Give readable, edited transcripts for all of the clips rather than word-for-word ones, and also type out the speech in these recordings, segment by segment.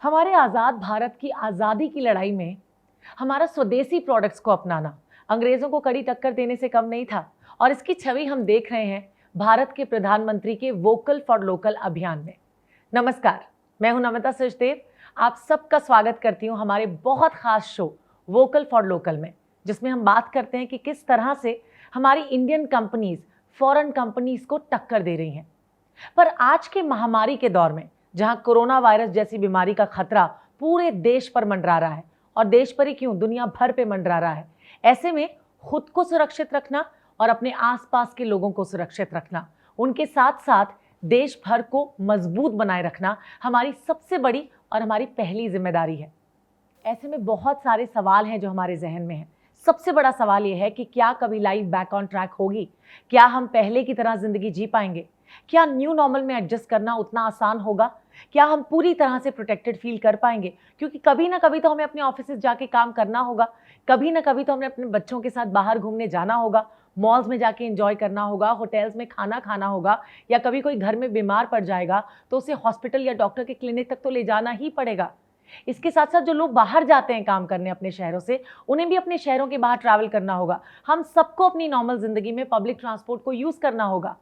हमारे आज़ाद भारत की आज़ादी की लड़ाई में हमारा स्वदेशी प्रोडक्ट्स को अपनाना अंग्रेज़ों को कड़ी टक्कर देने से कम नहीं था और इसकी छवि हम देख रहे हैं भारत के प्रधानमंत्री के वोकल फॉर लोकल अभियान में। नमस्कार, मैं हूं नमिता सचदेव। आप सबका स्वागत करती हूं हमारे बहुत खास शो वोकल फॉर लोकल में, जिसमें हम बात करते हैं कि किस तरह से हमारी इंडियन कंपनीज फॉरेन कंपनीज को टक्कर दे रही हैं। पर आज के महामारी के दौर में जहां कोरोना वायरस जैसी बीमारी का खतरा पूरे देश पर मंडरा रहा है, और देश पर ही क्यों दुनिया भर पे मंडरा रहा है, ऐसे में खुद को सुरक्षित रखना और अपने आसपास के लोगों को सुरक्षित रखना, उनके साथ साथ देश भर को मजबूत बनाए रखना हमारी सबसे बड़ी और हमारी पहली जिम्मेदारी है। ऐसे में बहुत सारे सवाल हैं जो हमारे जहन में हैं। सबसे बड़ा सवाल यह है कि क्या कभी लाइफ बैक ऑन ट्रैक होगी? क्या हम पहले की तरह जिंदगी जी पाएंगे? क्या न्यू नॉर्मल में एडजस्ट करना उतना आसान होगा? क्या हम पूरी तरह से प्रोटेक्टेड फील कर पाएंगे? क्योंकि कभी ना कभी तो हमें अपने ऑफिस जाके काम करना होगा, कभी ना कभी तो हमें अपने बच्चों के साथ बाहर घूमने जाना होगा, मॉल्स में जाके एंजॉय करना होगा, होटल्स में खाना खाना होगा, या कभी कोई घर में बीमार पड़ जाएगा तो उसे हॉस्पिटल या डॉक्टर के क्लिनिक तक तो ले जाना ही पड़ेगा। इसके साथ साथ जो लोग बाहर जाते हैं काम करने अपने शहरों से, उन्हें भी अपने शहरों के बाहर ट्रैवल करना होगा। हम सबको अपनी नॉर्मल जिंदगी में पब्लिक ट्रांसपोर्ट को यूज करना होगा।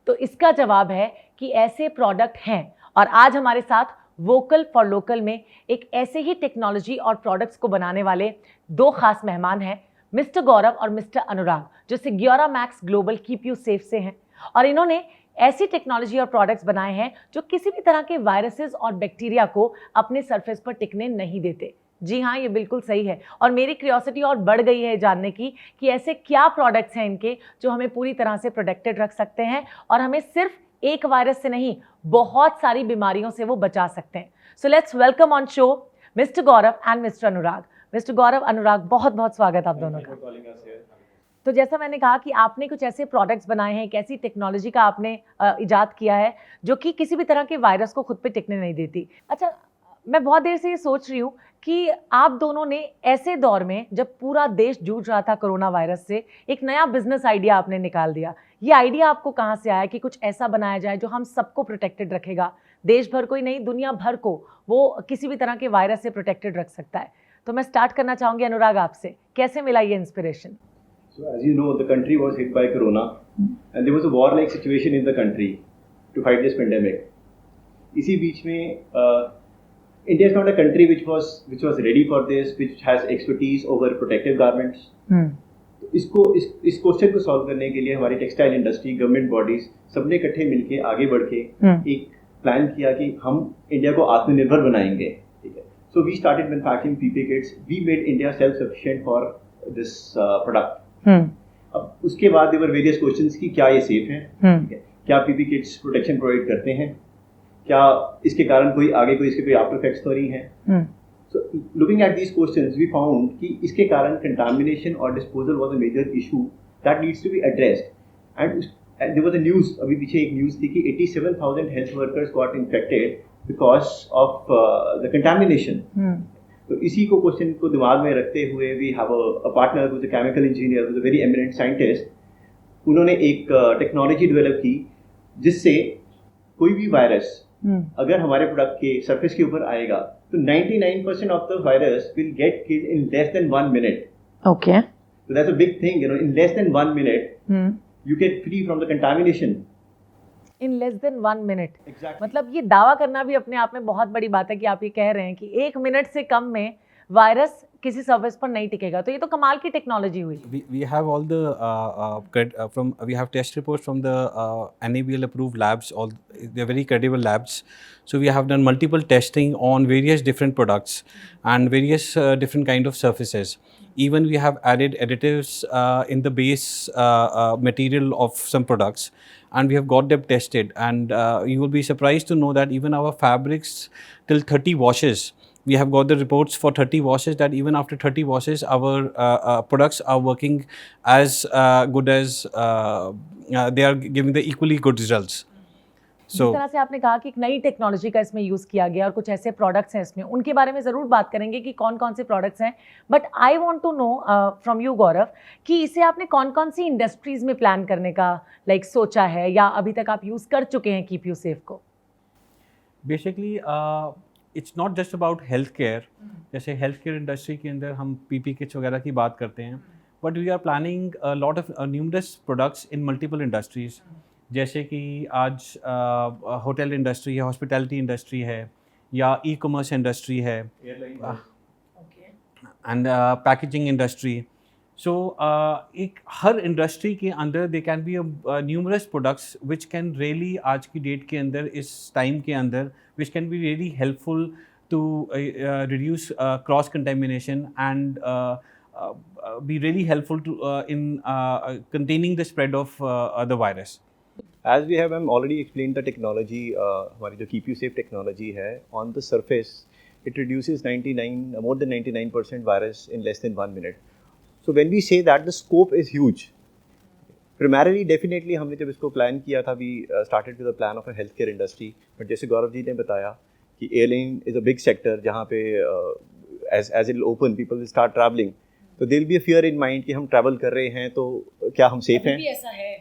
तो इसका जवाब है कि ऐसे प्रोडक्ट हैं, और आज हमारे साथ वोकल फॉर लोकल में एक ऐसे ही टेक्नोलॉजी और प्रोडक्ट्स को बनाने वाले दो खास मेहमान हैं, मिस्टर गौरव और मिस्टर अनुराग, जो Secura Max Global Keep you Safe से हैं। और इन्होंने ऐसी टेक्नोलॉजी और प्रोडक्ट्स बनाए हैं जो किसी भी तरह के वायरसेस और बैक्टीरिया को अपने सरफेस पर टिकने नहीं देते। जी हाँ, ये बिल्कुल सही है। और मेरी क्यूरियोसिटी और बढ़ गई है जानने की कि ऐसे क्या प्रोडक्ट्स हैं इनके जो हमें पूरी तरह से प्रोटेक्टेड रख सकते हैं और हमें सिर्फ एक वायरस से नहीं, बहुत सारी बीमारियों से वो बचा सकते हैं। So let's welcome on show mister Gaurav and mister Anurag. Mister Gaurav, Anurag, बहुत बहुत स्वागत आप दोनों का। तो जैसा मैंने कहा कि आपने कुछ ऐसे प्रोडक्ट्स बनाए हैं, एक ऐसी टेक्नोलॉजी का आपने इजाद किया है जो कि किसी भी तरह के वायरस को खुद पे टिकने नहीं देती। अच्छा, मैं बहुत देर से ये सोच रही हूँ कि आप दोनों ने ऐसे दौर में जब पूरा देश जूझ रहा था कोरोना वायरस से, एक नया बिजनेस आइडिया आपने निकाल दिया। ये आइडिया आपको कहाँ से आया कि कुछ ऐसा बनाया जाए जो हम सबको प्रोटेक्टेड रखेगा, देश भर को ही नहीं दुनिया भर को वो किसी भी तरह के वायरस से प्रोटेक्टेड रख सकता है? तो मैं स्टार्ट करना चाहूँगी अनुराग आपसे, कैसे मिला ये inspiration? So as you know, the country was hit by corona and there was a war-like situation in the country to fight this pandemic. इसी बीच में India is not a country which was ready for this, which has expertise over protective garments. इस question को solve करने के लिए हमारी textile industry, government bodies सबने इकट्ठे मिलके आगे बढ़ के एक प्लान किया कि हम इंडिया को आत्मनिर्भर बनाएंगे। ठीक है, so we started manufacturing PPE kits. We made India self sufficient for this product. अब उसके बाद देयर वर वेरियस क्वेश्चंस कि क्या ये सेफ है, क्या पीपीई किट्स प्रोटेक्शन प्रोवाइड करते हैं, क्या इसके कारण कोई इसके कोई आफ्टर इफेक्ट्स तो नहीं है। So looking at these questions we found कि इसके कारण कंटामिनेशन और disposal was a major issue that needs to be addressed. And there was a news, अभी पीछे एक न्यूज़ थी कि 87,000 health workers got infected because of the contamination. तो इसी को क्वेश्चन को दिमाग में रखते हुए we have a partner who is a chemical engineer, who is a very eminent scientist. उन्होंने एक टेक्नोलॉजी डेवलप की जिससे कोई भी वायरस अगर हमारे प्रोडक्ट के सरफेस के ऊपर आएगा तो 99% of the virus will get killed in less than 1 minute. Okay, so that's a big thing, you know, in less than 1 minute you get free from the contamination. In less than 1 minute. Exactly. मतलब ये दावा करना भी अपने आप में बहुत बड़ी बात है कि आप ये कह रहे हैं कि 1 मिनट से कम में वायरस किसी सर्विस पर नहीं टिकेगा। तो ये तो कमाल की टेक्नोलॉजी हुई। We have all the we have test reports from the NABL approved labs. All they're very credible labs. So we have done multiple testing on various different products and various different kind of surfaces. Even we have added additives in the base material of some products, and we have got them tested. And you will be surprised to know that even our fabrics till 30 washes. We have got the reports for 30 washes that even after 30 washes, our products are working as good as they are giving the equally good results. जिस तरह से आपने कहा कि एक नई technology का इसमें यूज़ किया गया और कुछ ऐसे प्रोडक्ट्स हैं इसमें, उनके बारे में ज़रूर बात करेंगे कि कौन कौन से प्रोडक्ट्स हैं। But I want to know from you Gaurav कि इसे आपने कौन कौन सी इंडस्ट्रीज़ में प्लान करने का सोचा है, या अभी तक आप यूज़ कर चुके हैं कीप यू सेफ को? Basically, it's not just about healthcare. जैसे healthcare industry के अंदर हम PP kits वगैरह की बात करते हैं, but we are planning a lot of numerous products in multiple industries. जैसे कि आज होटल इंडस्ट्री है, हॉस्पिटैलिटी इंडस्ट्री है, या ई-कॉमर्स इंडस्ट्री है, एंड पैकेजिंग इंडस्ट्री. सो एक हर इंडस्ट्री के अंदर they can be numerous products which can really आज की डेट के अंदर, इस टाइम के अंदर, which can be really helpful to reduce cross contamination and be really helpful to in containing the spread of the virus. As we have already explained the technology, हमारी जो Keep You Safe technology है, on the surface it reduces more than 99% virus in less than 1 minute. So when we say that, the scope is huge. Primarily, definitely हमने जब इसको plan किया था, we started with a plan of a healthcare industry. But जैसे गौरव जी ने बताया कि airline is a big sector जहाँ पे as it will open, people will start traveling. तो there will be a fear in mind कि हम ट्रैवल कर रहे हैं तो क्या हम सेफ हैं. ऐसा है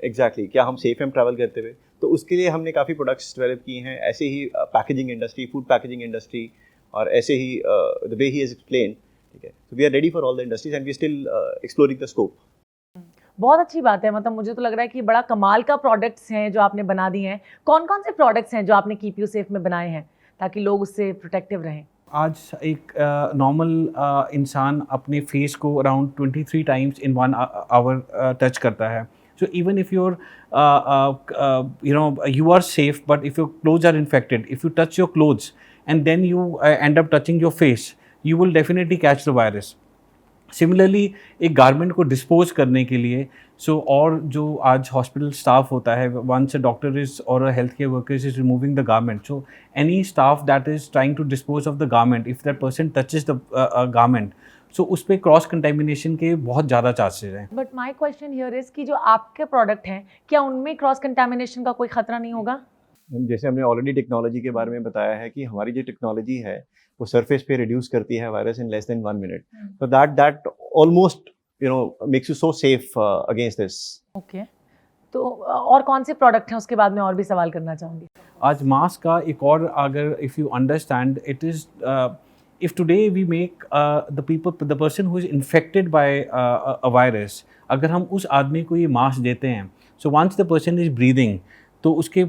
एग्जैक्टली क्या हम सेफ हैं ट्रैवल करते हुए. तो उसके लिए हमने काफ़ी प्रोडक्ट्स डेवलप किए हैं. ऐसे ही packaging industry, food packaging industry, और ऐसे ही the way he has explain. ठीक है, so we are ready for all the industries and we still exploring the scope. बहुत अच्छी बात है. मतलब मुझे तो लग रहा है कि बड़ा कमाल का प्रोडक्ट्स हैं जो आपने बना दिए हैं. कौन कौन से प्रोडक्ट्स हैं जो आपने कीप यू सेफ में बनाए हैं ताकि लोग उससे प्रोटेक्टिव रहें? आज एक नॉर्मल इंसान अपने फेस को around 23 times in 1 hour touch करता है. So even if you're, you are safe, but if your clothes are infected, if you touch your clothes and then you end up touching your face, you will definitely catch the virus. Similarly, एक garment को dispose करने के लिए, और जो आज hospital staff होता है, once a doctor is or a healthcare worker is removing the garment, so any staff that is trying to dispose of the garment, if that person touches the garment, so उस पर cross contamination के बहुत ज़्यादा chances हैं. But my question here is कि जो आपके product हैं, क्या उनमें क्रॉस कंटेमिनेशन का कोई खतरा नहीं होगा? जैसे हमने ऑलरेडी टेक्नोलॉजी के बारे में बताया है कि हमारी जो टेक्नोलॉजी है वो सरफेस पे रिड्यूस करती है virus in less than 1 minute. So that almost makes you so safe against this. Okay, तो और कौन से प्रोडक्ट हैं उसके बाद में और भी सवाल करना चाहूँगी. आज मास्क का एक और, अगर if you understand it is, if today we make the person who is infected by a virus, अगर हम उस आदमी को ये मास्क देते हैं, so once the person is breathing, तो उसके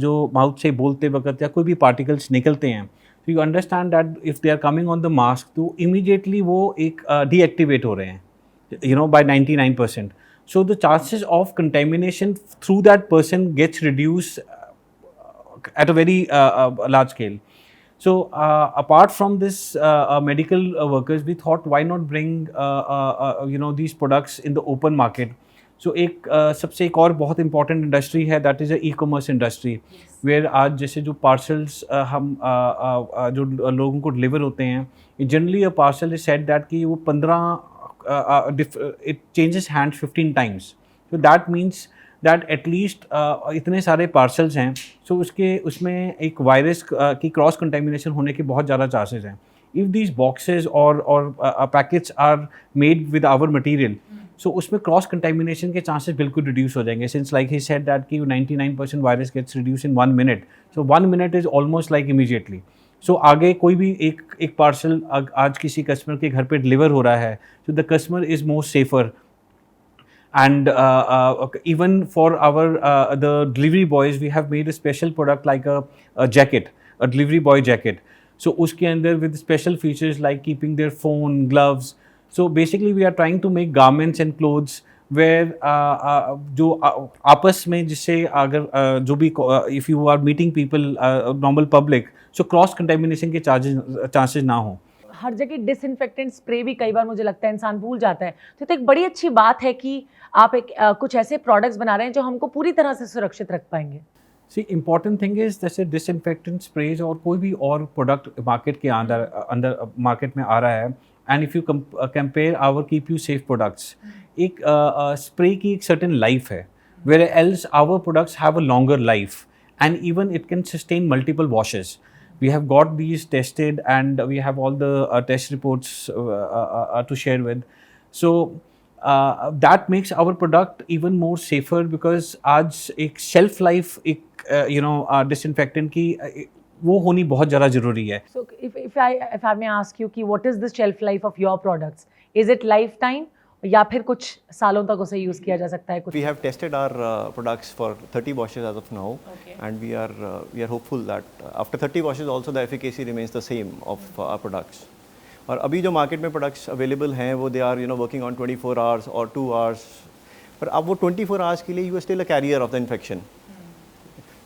जो माउथ से बोलते वक्त या कोई भी पार्टिकल्स निकलते हैं, so you understand that if they are coming on the mask, तो immediately वो एक deactivate हो रहे हैं, by 99%. So the chances of contamination through that person gets reduced at a very large scale. So apart from this medical workers, we thought why not bring these products in the open market. So एक सबसे एक और बहुत important industry है, that is a e-commerce industry, where आज जैसे जो parcels हम जो लोगों को deliver होते हैं, generally a parcel is said that कि वो 15 it changes hands 15 times. So that means that at least इतने सारे पार्सल्स हैं, सो उसमें एक वायरस की क्रॉस कंटेमिनेशन होने के बहुत ज़्यादा चांसेस हैं. इफ़ दीज बॉक्सेस और packets are made with our material, so उसमें क्रॉस कंटेमिनेशन के चांसेस बिल्कुल रिड्यूस हो जाएंगे. Since like he said that कि 99% virus gets reduce in 1 minute, सो 1 minute is almost like immediately. So आगे कोई भी एक पार्सल आज किसी कस्टमर के घर पे डिलीवर हो रहा है, so the customer is more safer. And even for our the delivery boys, we have made a special product like a jacket, a delivery boy jacket. So उसके अंदर with special features like keeping their phone, gloves. So basically we are trying to make garments and clothes where जो आपस में जिससे अगर जो भी if you are meeting people, normal public, so cross contamination के chances ना हो. हर जगह डिसइंफेक्टेंट स्प्रे भी कई बार मुझे लगता है इंसान भूल जाता है. तो एक बड़ी अच्छी बात है कि आप कुछ ऐसे प्रोडक्ट्स बना रहे हैं जो हमको पूरी तरह से सुरक्षित रख पाएंगे. सी इम्पॉर्टेंट थिंग इज जैसे डिसइंफेक्टेंट स्प्रेज और कोई भी और प्रोडक्ट मार्केट के अंदर मार्केट में आ रहा है, and if you compare our keep you safe products, एक स्प्रे की एक सर्टेन लाइफ है, where else our products have a longer life and even it can sustain multiple washes. We have got these tested and we have all the test reports to share with. So that makes our product even more safer because आज एक shelf life एक disinfectant की वो होनी बहुत ज़्यादा ज़रूरी है. So if I may ask you कि what is the shelf life of your products? Is it lifetime या फिर कुछ सालों तक उसे यूज किया जा सकता है कुछ? We have tested our products for 30 washes as of now, and we are hopeful that after 30 washes also the efficacy remains the same of our products. और अभी जो मार्केट में प्रोडक्ट्स अवेलेबल हैं वो they are working on 24 hours और 2 hours, पर अब वो 24 आवर्स के लिए you are still a carrier of the infection.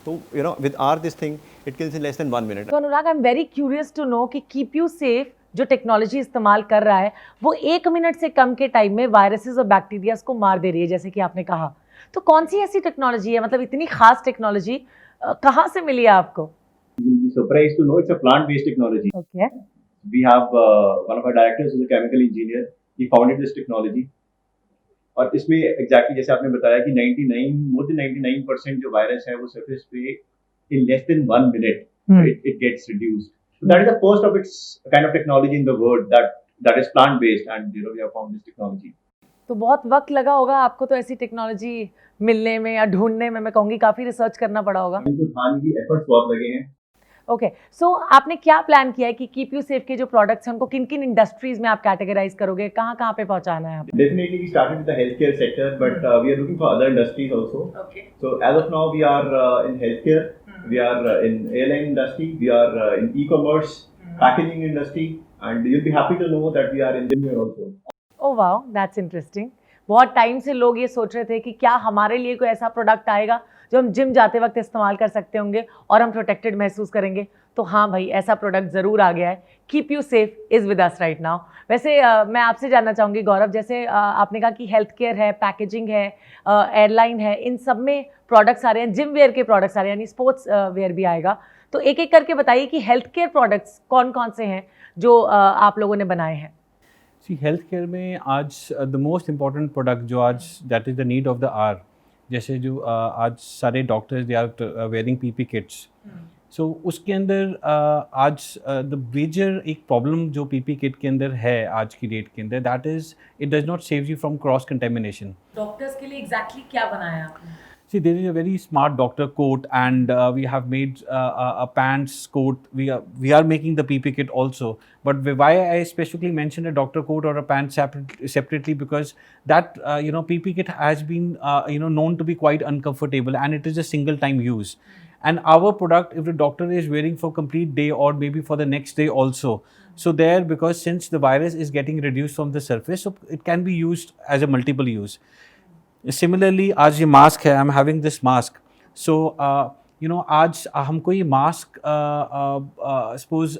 तो with our this thing it kills in less than 1 minute. तो Anurag, I am very curious to know कि keep you safe जो टेक्नोलॉजी इस्तेमाल कर रहा है वो 1 मिनट से कम के टाइम में वायरसेस और बैक्टीरियाज को मार दे रही है, जैसे कि आपने कहा. तो कौन सी ऐसी टेक्नोलॉजी है, मतलब इतनी खास टेक्नोलॉजी कहाँ से मिली है आपको? You will be surprised to know it's a plant-based technology. Okay. We have one of our directors who's a chemical engineer. He founded this technology. और इसमें exactly जैसे आपने बताया कि more than 99% जो वायरस है वो सरफेस पे in less than 1 minute it gets reduced. So that is the first of its kind of technology in the world that is plant-based, and we have found this technology. तो बहुत वक्त लगा होगा आपको तो ऐसी टेक्नोलॉजी मिलने में या ढूंढने में, मैं कहूँगी काफ़ी रिसर्च करना पड़ा होगा. हिंदुस्तान की एफर्ट्स बहुत लगे हैं. ओके, सो आपने क्या प्लान किया है कि कीप यू सेफ के जो प्रोडक्ट्स हैं उनको किन किन इंडस्ट्रीज में आप कैटेगराइज करोगे, कहाँ कहाँ पे पहुँचाना है? Definitely we started with the healthcare sector, but we are looking for other industries also. Okay. So as of now we are in healthcare, we are in airline industry, we are in e-commerce, packaging industry, and you'll be happy to know that we are in gym also. Oh wow, that's interesting. बहुत time से लोग ये सोच रहे थे कि क्या हमारे लिए कोई ऐसा प्रोडक्ट आएगा जो हम जिम जाते वक्त इस्तेमाल कर सकते होंगे और हम प्रोटेक्टेड महसूस करेंगे. तो हाँ भाई, ऐसा प्रोडक्ट ज़रूर आ गया है. Keep you safe is with us right now. वैसे मैं आपसे जानना चाहूँगी गौरव, जैसे आपने कहा कि हेल्थ केयर है, पैकेजिंग है, एयरलाइन है, इन सब में प्रोडक्ट्स आ रहे हैं, जिम वेयर के प्रोडक्ट्स आ रहे हैं, यानी स्पोर्ट्स वेयर भी आएगा. तो एक एक करके बताइए कि हेल्थ केयर प्रोडक्ट्स कौन कौन से हैं जो आप लोगों ने बनाए हैं? सी हेल्थ केयर में आज द मोस्ट इम्पॉर्टेंट प्रोडक्ट जो आज that is the need of the hour, जैसे जो आज सारे doctors they are wearing PP kits. So उसके अंदर आज द मेजर एक प्रॉब्लम जो पीपी किट के अंदर है आज की डेट के अंदर, that is it does not save you from cross contamination. Doctors के लिए एग्जैक्टली क्या बनाया आपने? See, there is a very smart doctor coat, and we have made a pants coat. We are making the PP kit also. But why I specifically mentioned a doctor coat or a pant separately, because that PP kit has been known to be quite uncomfortable, and it is a single time use. And our product, if the doctor is wearing for complete day or maybe for the next day also, so there, because since the virus is getting reduced from the surface, so it can be used as a multiple use. Similarly आज ये mask है, I am having this mask. So आज हमको ये mask suppose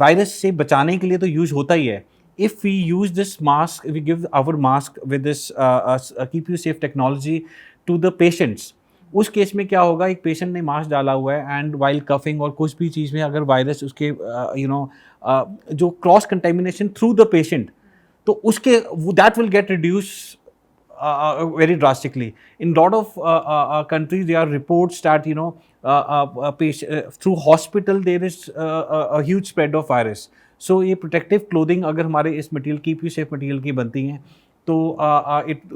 virus से बचाने के लिए तो यूज होता ही है. If we use this mask, we give our mask with this keep you safe technology to the patients. उस केस में क्या होगा, एक पेशेंट ने मास्क डाला हुआ है एंड वाइल कफिंग और कुछ भी चीज़ में अगर वायरस उसके जो cross contamination through the patient, तो उसके that will get reduce very drastically. In lot of countries, there are reports that through hospital there is a huge spread of virus. So ये protective clothing अगर हमारे इस material keep you safe material की बनती हैं तो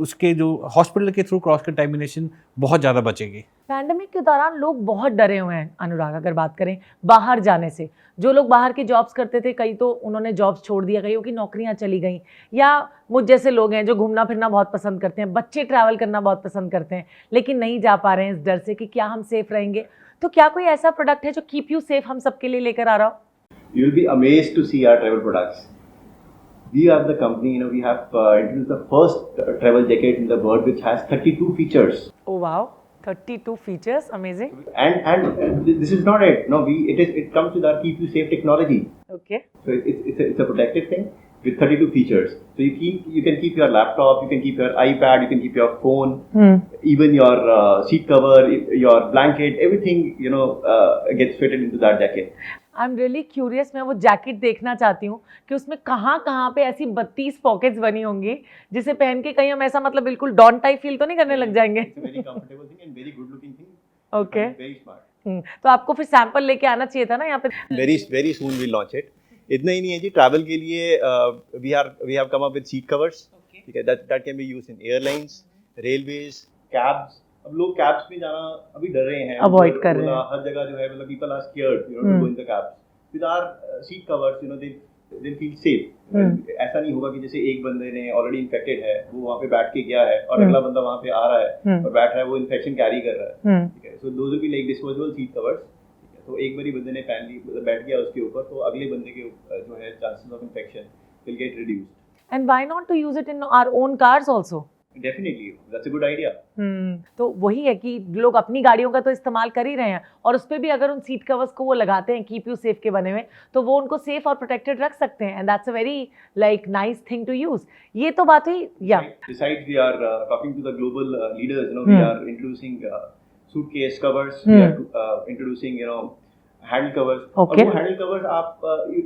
उसके जो हॉस्पिटल के थ्रू क्रॉस कंटेमिनेशन बहुत ज़्यादा बचेगी. पैंडेमिक के दौरान लोग बहुत डरे हुए हैं अनुराग. अगर बात करें बाहर जाने से, जो लोग बाहर की जॉब्स करते थे, कई तो उन्होंने जॉब्स छोड़ दिया, कईयों की नौकरियां चली गई, या मुझ जैसे लोग हैं जो घूमना फिरना बहुत पसंद करते हैं, बच्चे ट्रैवल करना बहुत पसंद करते हैं, लेकिन नहीं जा पा रहे हैं इस डर से कि क्या हम सेफ रहेंगे. तो क्या कोई ऐसा प्रोडक्ट है जो कीप यू सेफ हम सबके लिए लेकर आ रहा हो? You will be amazed to see our travel products. We are the company, we have introduced the first travel jacket in the world which has 32 features. Oh wow, 32 features, amazing. And this is not it. No, it comes with our Keep You Safe technology. Okay. So it's a protective thing with 32 features. So you can keep your laptop, you can keep your iPad, you can keep your phone, even your seat cover, your blanket, everything gets fitted into that jacket. I am really curious. मैं वो jacket देखना चाहती हूँ कि उसमें कहाँ कहाँ पे ऐसी 32 पॉकेट्स बनी होंगी जिसे पहन के कहीं हम ऐसा मतलब बिल्कुल डॉन टाइप फील तो नहीं करने लग जाएंगे. Very comfortable thing and very good looking thing. Okay, very smart. तो आपको फिर सैंपल लेके आना चाहिए था ना यहाँ पे. Very soon we launch it. इतना ही नहीं है जी, ट्रैवल के लिए we have come up with seat covers. ठीक है, that can be used in airlines, railways, cabs, अब लोग कैब्स में जाना अभी डर रहे हैं, Avoid कर रहे हैं। हर जगह जो है, मतलब people are scared you know to go in the cabs with our seat covers, you know they feel safe. ऐसा नहीं होगा कि जैसे एक बंदे ने ऑलरेडी इन्फेक्टेड है, वो वहाँ पे बैठ के गया है और अगला बंदा वहाँ पे आ रहा है और बैठ रहा है, वो इन्फेक्शन कैरी कर रहा है, ठीक है। So those will be like disposable seat covers, तो एक बारी बंदे ने पहन ली, मतलब बैठ गया उसके ऊपर, तो अगले बंदे के जो है chances of infection will get reduced. And why not to use it in our own cars also? Definitely that's a good idea. तो वही है कि लोग अपनी गाड़ियों का तो इस्तेमाल कर ही रहे हैं, और उस पर भी अगर उन सीट कवर्स को वो लगाते हैं कीप यू सेफ के बने हुए, तो वो उनको सेफ और प्रोटेक्टेड रख सकते हैं, and that's a very like nice thing to use. ये तो बात हुई। या Besides, we are talking to the global leaders. You know, we are introducing suitcase covers. We are introducing, you know, handle covers. Okay. और वो handle covers आप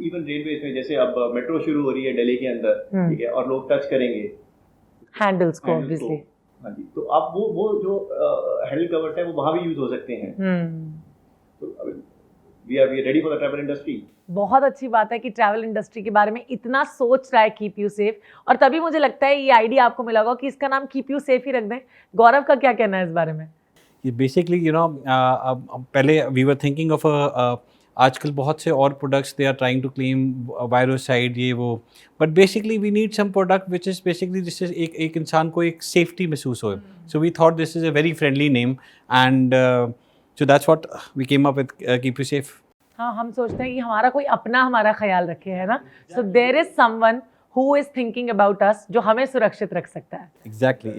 even railways में, जैसे अब मेट्रो शुरू हो रही है दिल्ली के अंदर, ठीक है, और लोग टच करेंगे हैंडल्स को handles ऑब्वियसली। हाँ जी, तो आप वो जो हैंडल कवर्स है वो वहाँ भी यूज हो सकते हैं। तो we are ready for the travel industry. बहुत अच्छी बात है कि ट्रैवल इंडस्ट्री के बारे में इतना सोच रहा है कीप यू सेफ, और तभी मुझे लगता है ये आइडिया आपको मिला होगा कि इसका नाम कीप यू सेफ ही रख दें। गौरव का क्या कहना है इस बारे में? बेसिकली यू नो पहले वी वर थिंकिंग ऑफ आजकल बहुत से और products they are trying to claim virucide ये वो, but basically we need some product which is basically जिससे एक इंसान को एक सेफ्टी महसूस हो। So we thought this is a very friendly name, and so that's what we came up with keep you safe. हाँ, हम सोचते हैं कि हमारा कोई अपना हमारा ख्याल रखे, है ना। So there is someone who is thinking about us, जो हमें सुरक्षित रख सकता है।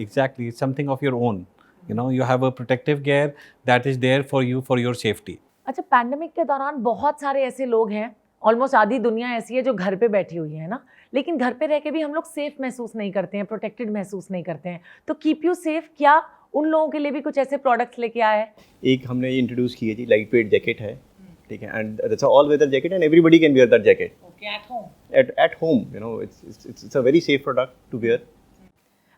Exactly, something of your own. You know, you have a protective gear that is there for you for your safety. अच्छा, पैंडेमिक के दौरान बहुत सारे ऐसे लोग हैं, ऑलमोस्ट आधी दुनिया ऐसी है जो घर पे बैठी हुई है ना, लेकिन घर पे रह के भी हम लोग सेफ महसूस नहीं करते हैं, प्रोटेक्टेड महसूस नहीं करते हैं। तो कीप यू सेफ क्या उन लोगों के लिए भी कुछ ऐसे प्रोडक्ट्स लेके आया है? एक हमने इंट्रोड्यूस की है जी, लाइट वेट जैकेट है, ठीक है, and that's all weather jacket and everybody can wear that jacket at home, you know, it's a very safe product to wear.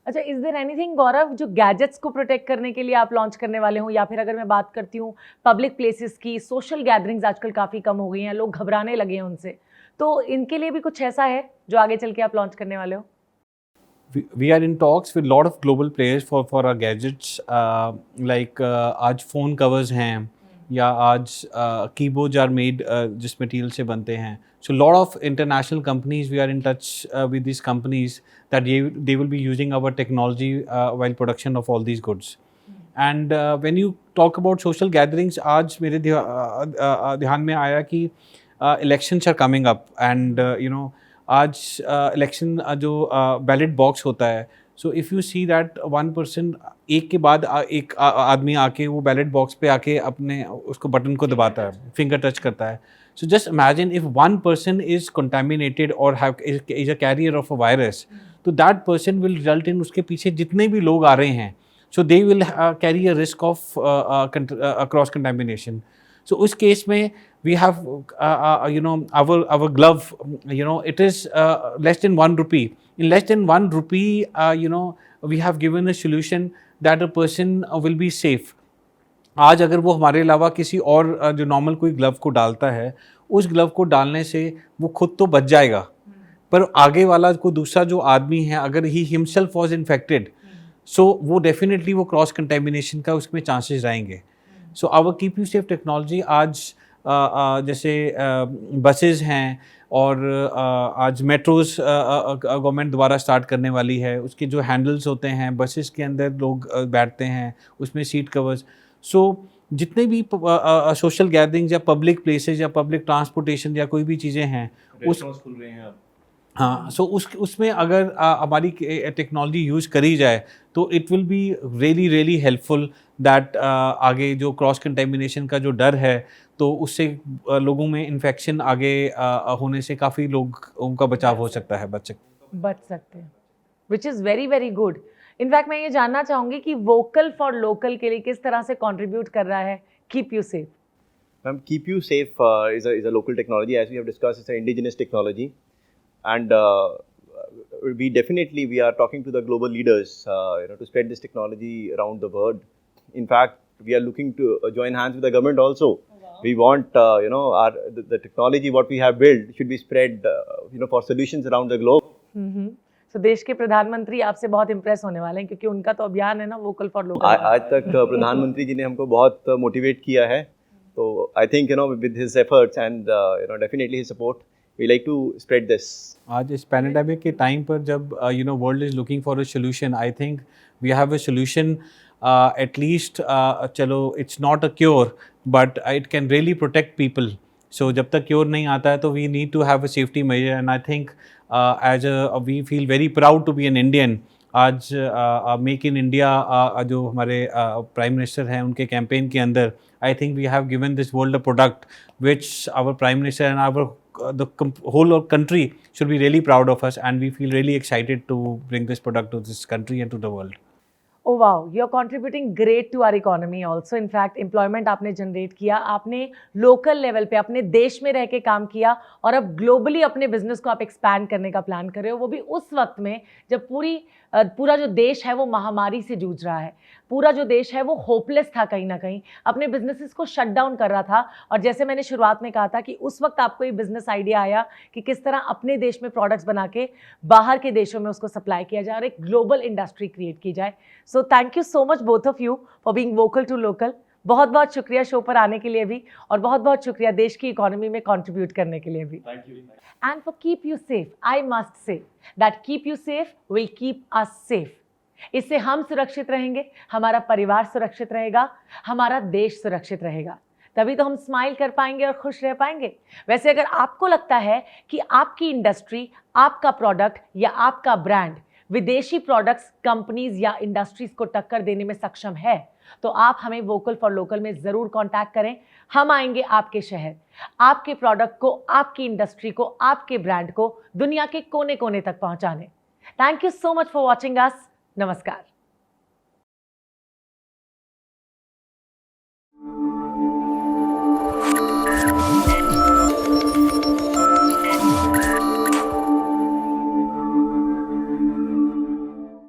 अच्छा, इज देयर एनीथिंग गौरव जो गैजेट्स को प्रोटेक्ट करने के लिए आप लॉन्च करने वाले हो, या फिर अगर मैं बात करती हूँ पब्लिक प्लेसेस की, सोशल गैदरिंग्स आजकल काफ़ी कम हो गई हैं, लोग घबराने लगे हैं उनसे, तो इनके लिए भी कुछ ऐसा है जो आगे चल के आप लॉन्च करने वाले हो? We are in talks with lot of global players for our gadgets, like आज phone covers हैं, या आज keyboards are made जिस material से बनते हैं. So lot of international companies, we are in touch with these companies that they will be using our technology while production of all these goods. And when you talk about social gatherings, आज मेरे ध्यान में आया कि elections are coming up, and you know, आज election जो ballot box होता है, so if you see that one person एक के बाद एक आदमी आके वो बैलेट बॉक्स पे आके अपने उसको बटन को दबाता है, फिंगर टच करता है. So just imagine if one person is contaminated और have is a carrier of a virus, तो that person will result in उसके पीछे जितने भी लोग आ रहे हैं, so they will carry a risk of cross contamination. So उस केस में we have you know our glove, you know, it is less than 1 rupee. In less than 1 rupee, you know, we have given a solution that a person will be safe. आज अगर वो हमारे अलावा किसी और जो normal कोई glove को डालता है, उस ग्लव को डालने से वो खुद तो बच जाएगा, पर आगे वाला को दूसरा जो आदमी है, अगर he himself was infected, so वो डेफिनेटली वो क्रॉस कंटेमिनेशन का उसमें चांसेस रहेंगे. So our keep you safe technology आज जैसे बसेस हैं और आज मेट्रोज़ गवर्नमेंट द्वारा स्टार्ट करने वाली है, उसके जो हैंडल्स होते हैं बसेस के अंदर लोग बैठते हैं, उसमें सीट कवर्स. सो जितने भी सोशल गैदरिंग्स या पब्लिक प्लेसेस या पब्लिक ट्रांसपोर्टेशन या कोई भी चीज़ें हैं, उस खुल रहे हैं. हाँ, सो उसमें अगर हमारी टेक्नोलॉजी यूज़ करी जाए तो it will be really helpful that आगे जो क्रॉस कंटेमिनेशन का जो डर है, तो उससे लोगों में इन्फेक्शन आगे होने से काफ़ी लोग उनका बचाव हो सकता है, बच सकते हैं, which is very very good. In fact मैं ये जानना चाहूँगी कि वोकल फॉर लोकल के लिए किस तरह से कंट्रीब्यूट कर रहा है keep you safe? Ma'am, Keep You Safe is a local technology. As we have discussed, it's an indigenous technology. And we are talking to the global leaders, you know, to spread this technology around the world. In fact, we are looking to join hands with the government also. Wow. We want, you know, the technology what we have built should be spread, you know, for solutions around the globe. Mm-hmm. सो देश के प्रधानमंत्री आपसे बहुत impress होने वाले हैं, क्योंकि उनका तो अभियान है ना वोकल फॉर लोकल। आज तक प्रधानमंत्री जी ने हमको बहुत मोटिवेट किया है, तो I think with his efforts and definitely his support we like to spread this. आज इस पैंडेमिक के टाइम पर जब world is looking for a solution, I think we have a solution at least. चलो it's not a cure but it can really protect people. So जब तक क्योर नहीं आता है तो we need to have a safety measure, and I think as we feel very proud to be an Indian. आज make in India जो हमारे प्राइम मिनिस्टर हैं उनके कैंपेन के अंदर, I think we have given this world a product which our prime minister and our the whole country should be really proud of us, and we feel really excited to bring this product to this country and to the world. Oh wow, you're contributing great to our economy also. In fact, employment आपने generate किया, आपने local level पे अपने देश में रह के काम किया, और अब ग्लोबली अपने बिजनेस को आप एक्सपैंड करने का प्लान कर रहे हो, वो भी उस वक्त में जब पूरा जो देश है वो महामारी से जूझ रहा है, पूरा जो देश है वो होपलेस था, कहीं ना कहीं अपने बिजनेसेस को शट डाउन कर रहा था। और जैसे मैंने शुरुआत में कहा था कि उस वक्त आपको ये बिजनेस आइडिया आया कि किस तरह अपने देश में प्रोडक्ट्स बना के बाहर के देशों में उसको सप्लाई किया जाए और एक ग्लोबल इंडस्ट्री क्रिएट की जाए। So thank you so much both of you for being vocal to local. बहुत बहुत शुक्रिया शो पर आने के लिए भी, और बहुत बहुत शुक्रिया देश की इकोनॉमी में कंट्रीब्यूट करने के लिए भी। Thank you. And for keep you safe, I must say that keep you safe will keep us safe. इससे हम सुरक्षित रहेंगे, हमारा परिवार सुरक्षित रहेगा, हमारा देश सुरक्षित रहेगा, तभी तो हम स्माइल कर पाएंगे और खुश रह पाएंगे। वैसे अगर आपको लगता है कि आपकी इंडस्ट्री, आपका प्रोडक्ट या आपका ब्रांड विदेशी प्रोडक्ट्स, कंपनीज या इंडस्ट्रीज को टक्कर देने में सक्षम है, तो आप हमें वोकल फॉर लोकल में ज़रूर कांटेक्ट करें। हम आएंगे आपके शहर, आपके प्रोडक्ट को, आपकी इंडस्ट्री को, आपके ब्रांड को दुनिया के कोने कोने तक पहुंचाने। Thank you so much for watching us. नमस्कार।